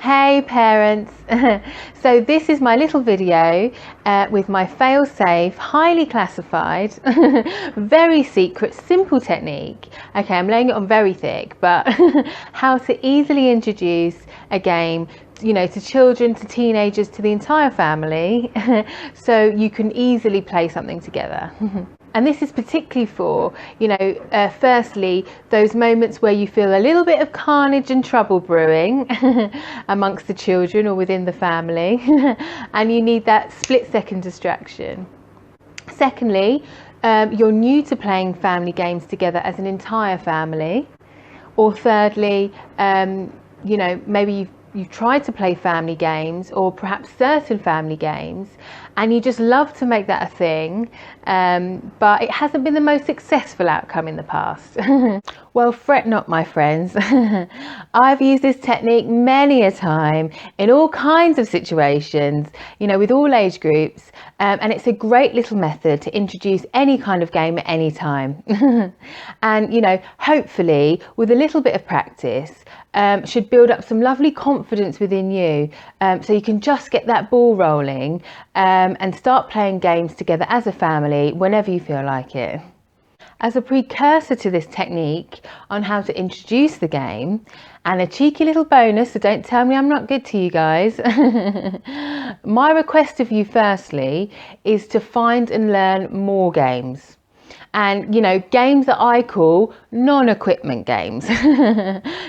Hey parents! So this is my little video with my fail-safe, highly classified, very secret, simple technique. Okay, I'm laying it on very thick, but how to easily introduce a game, to children, to teenagers, to the entire family, so you can easily play something together. And this is particularly for, firstly, those moments where you feel a little bit of carnage and trouble brewing amongst the children or within the family, and you need that split-second distraction. Secondly, you're new to playing family games together as an entire family. Or thirdly, maybe you've tried to play family games, or perhaps certain family games, and you just love to make that a thing, but it hasn't been the most successful outcome in the past. Well, fret not, my friends. I've used this technique many a time in all kinds of situations, with all age groups, and it's a great little method to introduce any kind of game at any time. And hopefully with a little bit of practice, should build up some lovely confidence within you, so you can just get that ball rolling and start playing games together as a family whenever you feel like it. As a precursor to this technique on how to introduce the game, and a cheeky little bonus, so don't tell me I'm not good to you guys, my request of you firstly is to find and learn more games. And games that I call non-equipment games.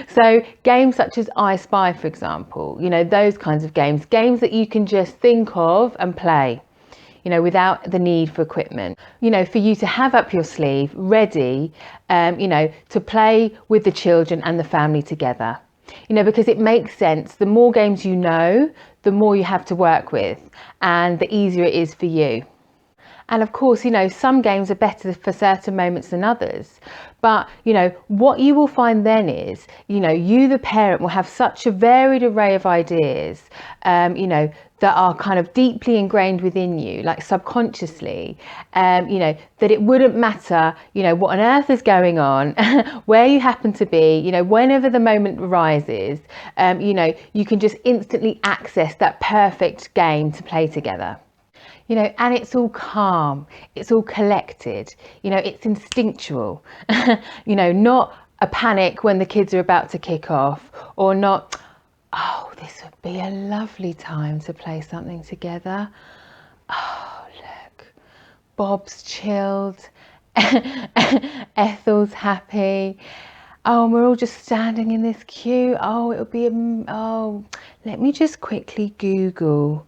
So games such as I Spy, for example, those kinds of games that you can just think of and play, without the need for equipment, for you to have up your sleeve ready, to play with the children and the family together, because it makes sense. The more games the more you have to work with, and the easier it is for you. And of course, some games are better for certain moments than others. But, what you will find then is, you, the parent, will have such a varied array of ideas, that are kind of deeply ingrained within you, like subconsciously, that it wouldn't matter, what on earth is going on, where you happen to be, whenever the moment arises, you can just instantly access that perfect game to play together. And it's all calm, it's all collected, it's instinctual, not a panic when the kids are about to kick off, or not, oh, this would be a lovely time to play something together. Oh, look, Bob's chilled, Ethel's happy. Oh, and we're all just standing in this queue. Oh, it'll be, let me just quickly Google.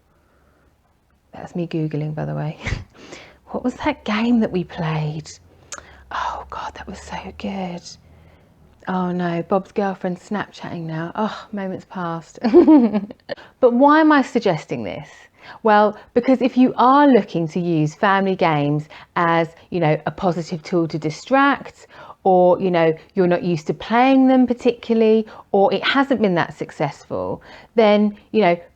That's me Googling, by the way. What was that game that we played? Oh God, that was so good. Oh no, Bob's girlfriend's Snapchatting now. Oh, moments past. But why am I suggesting this? Well, because if you are looking to use family games as, a positive tool to distract, or, you're not used to playing them particularly, or it hasn't been that successful, then,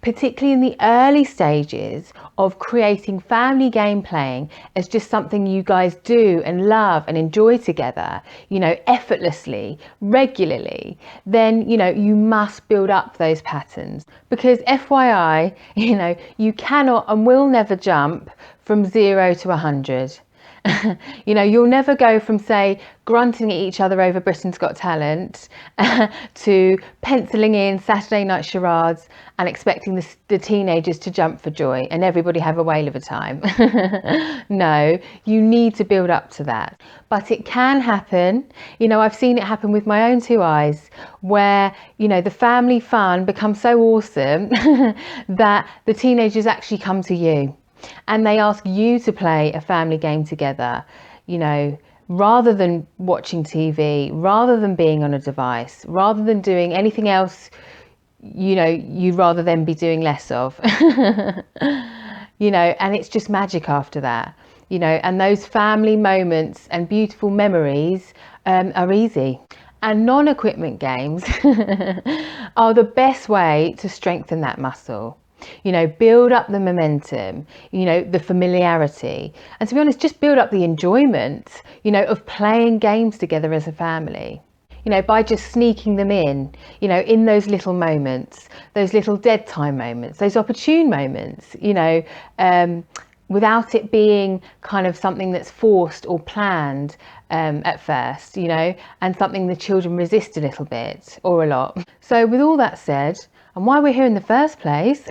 particularly in the early stages of creating family game playing as just something you guys do and love and enjoy together, effortlessly, regularly, then, you must build up those patterns. Because FYI, you cannot and will never jump from 0 to 100. You'll never go from, say, grunting at each other over Britain's Got Talent to penciling in Saturday night charades and expecting the teenagers to jump for joy and everybody have a whale of a time. No, you need to build up to that. But it can happen. I've seen it happen with my own two eyes, where, the family fun becomes so awesome that the teenagers actually come to you. And they ask you to play a family game together, rather than watching TV, rather than being on a device, rather than doing anything else, you'd rather them be doing less of, and it's just magic after that, and those family moments and beautiful memories are easy. And non-equipment games are the best way to strengthen that muscle. Build up the momentum, the familiarity, and to be honest, just build up the enjoyment, of playing games together as a family. by just sneaking them in those little moments, those little dead time moments, those opportune moments, without it being kind of something that's forced or planned at first, and something the children resist a little bit or a lot. So with all that said, and why we're here in the first place,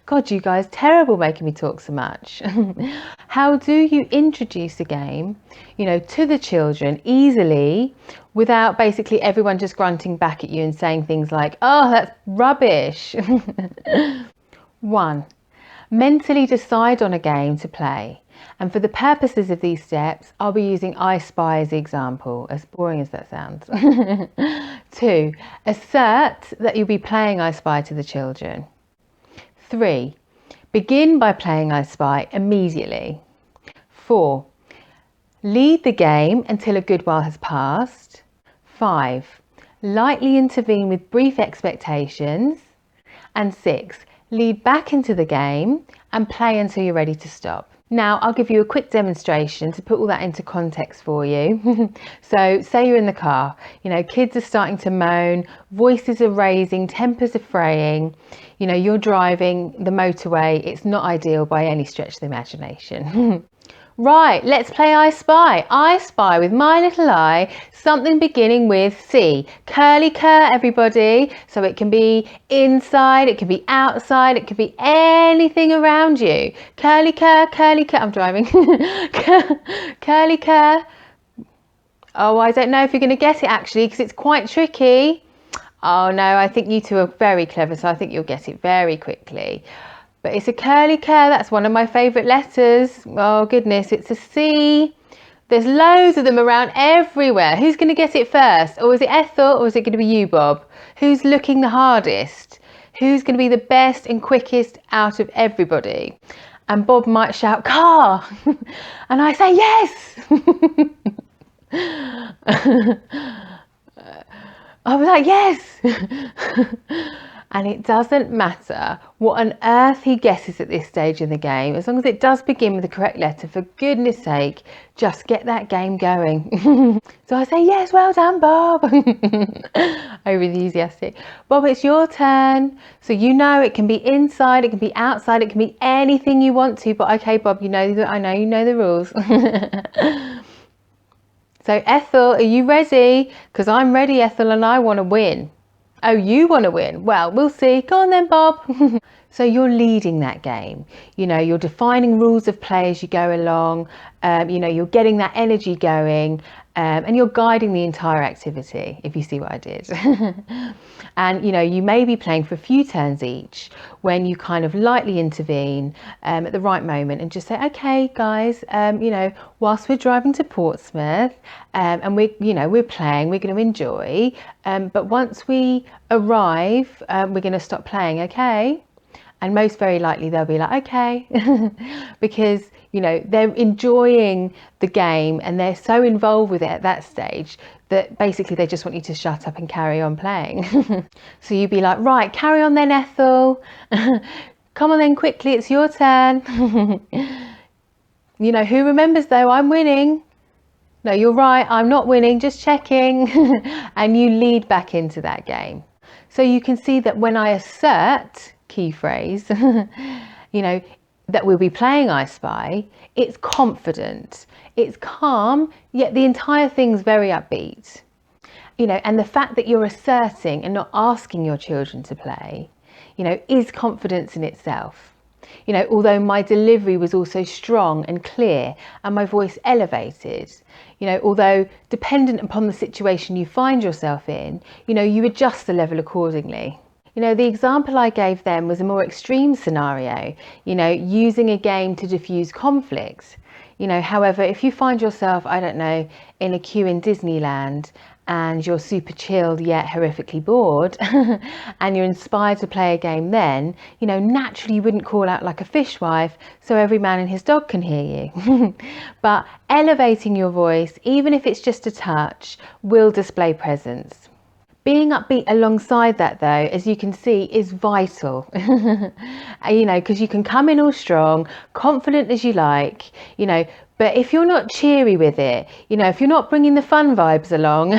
God, you guys, terrible making me talk so much. How do you introduce a game, to the children easily without basically everyone just grunting back at you and saying things like, oh, that's rubbish? 1. Mentally decide on a game to play. And for the purposes of these steps, I'll be using I Spy as the example, as boring as that sounds. 2. Assert that you'll be playing I Spy to the children. 3. Begin by playing I Spy immediately. 4. Lead the game until a good while has passed. 5. Lightly intervene with brief expectations. And 6. Lead back into the game and play until you're ready to stop. Now I'll give you a quick demonstration to put all that into context for you. So say you're in the car, kids are starting to moan, voices are raising, tempers are fraying, you're driving the motorway. It's not ideal by any stretch of the imagination. Right, let's play I Spy. I spy with my little eye something beginning with C. Curly cur, everybody. So it can be inside, it can be outside, it can be anything around you. Curly cur, I'm driving. Curly cur. Oh, I don't know if you're going to get it actually, because it's quite tricky. Oh no, I think you two are very clever, so I think you'll get it very quickly. But it's a curly cur, that's one of my favourite letters. Oh goodness, it's a C. There's loads of them around everywhere. Who's going to get it first? Or is it Ethel, or is it going to be you, Bob? Who's looking the hardest? Who's going to be the best and quickest out of everybody? And Bob might shout, car! And I say, yes! I was like, yes! And it doesn't matter what on earth he guesses at this stage in the game, as long as it does begin with the correct letter, for goodness sake, just get that game going. So I say, yes, well done, Bob. Over enthusiastic. Bob, it's your turn. So it can be inside, it can be outside, it can be anything you want to, but okay, Bob, I know you know the rules. So Ethel, are you ready? Because I'm ready, Ethel, and I want to win. Oh, you want to win? Well, we'll see. Go on then, Bob. So you're leading that game. You're defining rules of play as you go along. You're getting that energy going, and you're guiding the entire activity, if you see what I did. And, you may be playing for a few turns each when you kind of lightly intervene at the right moment and just say, okay, guys, whilst we're driving to Portsmouth and we're playing, we're going to enjoy. But once we arrive, we're going to stop playing, okay? And most very likely they'll be like, okay, because, they're enjoying the game and they're so involved with it at that stage that basically they just want you to shut up and carry on playing. So you'd be like, right, carry on then, Ethel. Come on then, quickly, it's your turn. Who remembers though, I'm winning. No, you're right, I'm not winning, just checking. And you lead back into that game. So you can see that when I assert, key phrase, that we'll be playing I Spy, it's confident, it's calm, yet the entire thing's very upbeat. And the fact that you're asserting and not asking your children to play, is confidence in itself. Although my delivery was also strong and clear and my voice elevated, although dependent upon the situation you find yourself in, you adjust the level accordingly. The example I gave them was a more extreme scenario, using a game to diffuse conflict. However, if you find yourself, I don't know, in a queue in Disneyland and you're super chilled yet horrifically bored and you're inspired to play a game then, naturally you wouldn't call out like a fishwife so every man and his dog can hear you. But elevating your voice, even if it's just a touch, will display presence. Being upbeat alongside that, though, as you can see, is vital. Because you can come in all strong, confident as you like, But if you're not cheery with it, if you're not bringing the fun vibes along,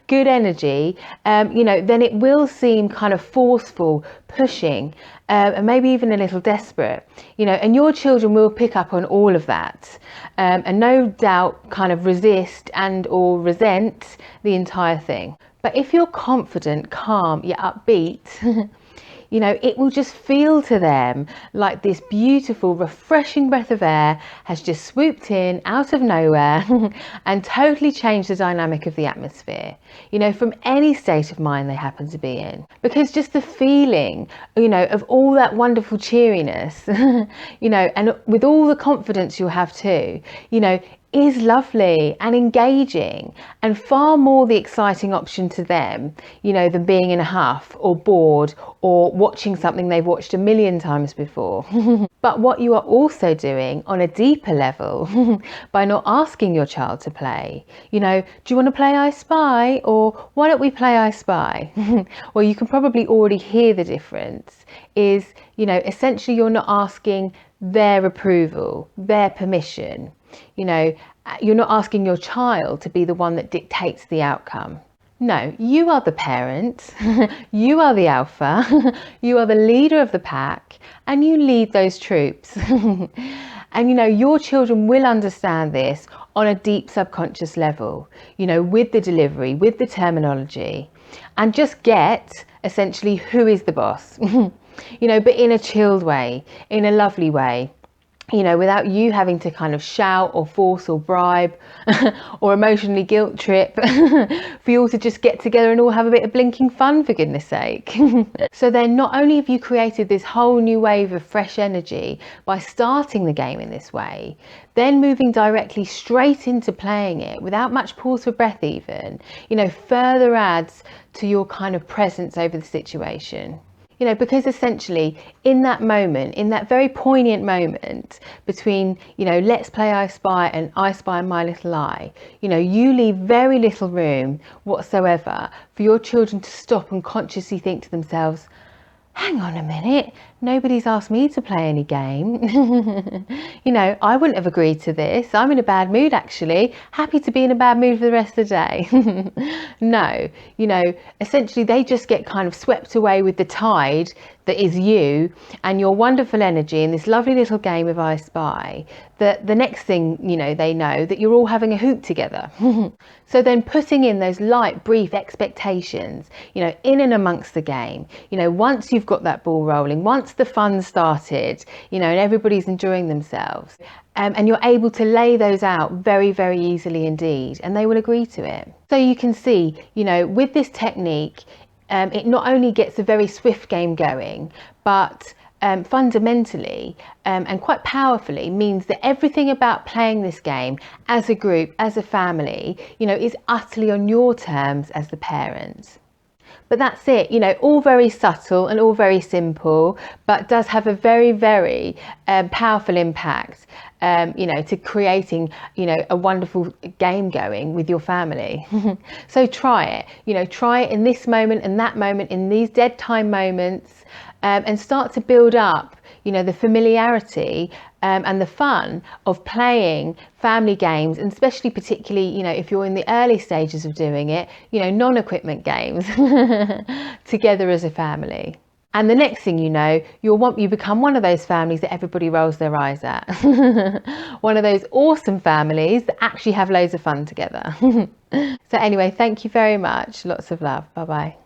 good energy, then it will seem kind of forceful, pushing, and maybe even a little desperate, and your children will pick up on all of that, and no doubt kind of resist and or resent the entire thing. But if you're confident, calm, you're upbeat, it will just feel to them like this beautiful, refreshing breath of air has just swooped in out of nowhere and totally changed the dynamic of the atmosphere, from any state of mind they happen to be in. Because just the feeling, of all that wonderful cheeriness, and with all the confidence you'll have too, is lovely and engaging and far more the exciting option to them, than being in a huff or bored or watching something they've watched a million times before. But what you are also doing on a deeper level by not asking your child to play, do you want to play I Spy, or why don't we play I Spy? Well, you can probably already hear the difference is, essentially you're not asking their approval, their permission. You're not asking your child to be the one that dictates the outcome. No, you are the parent, you are the alpha, you are the leader of the pack, and you lead those troops. And your children will understand this on a deep subconscious level, with the delivery, with the terminology, and just get essentially who is the boss, but in a chilled way, in a lovely way. Without you having to kind of shout or force or bribe or emotionally guilt trip for you all to just get together and all have a bit of blinking fun, for goodness sake. So then not only have you created this whole new wave of fresh energy by starting the game in this way, then moving directly straight into playing it without much pause for breath even, further adds to your kind of presence over the situation. Because essentially in that moment, in that very poignant moment between, let's play I Spy and I Spy My Little Lie, you leave very little room whatsoever for your children to stop and consciously think to themselves, hang on a minute, nobody's asked me to play any game. I wouldn't have agreed to this. I'm in a bad mood, actually. Happy to be in a bad mood for the rest of the day. No, essentially they just get kind of swept away with the tide that is you and your wonderful energy in this lovely little game of I Spy, that the next thing, they know that you're all having a hoot together. So then putting in those light, brief expectations, in and amongst the game, once you've got that ball rolling, once the fun started, and everybody's enjoying themselves, and you're able to lay those out very, very easily indeed, and they will agree to it. So you can see, with this technique, it not only gets a very swift game going, but fundamentally and quite powerfully means that everything about playing this game as a group, as a family, is utterly on your terms as the parent. But that's it, all very subtle and all very simple, but does have a very, very powerful impact, to creating, a wonderful game going with your family. So try it, try it in this moment and that moment, in these dead time moments, and start to build up, the familiarity and the fun of playing family games, and especially particularly, if you're in the early stages of doing it, non-equipment games together as a family. And the next thing you become one of those families that everybody rolls their eyes at. One of those awesome families that actually have loads of fun together. So anyway, thank you very much. Lots of love. Bye-bye.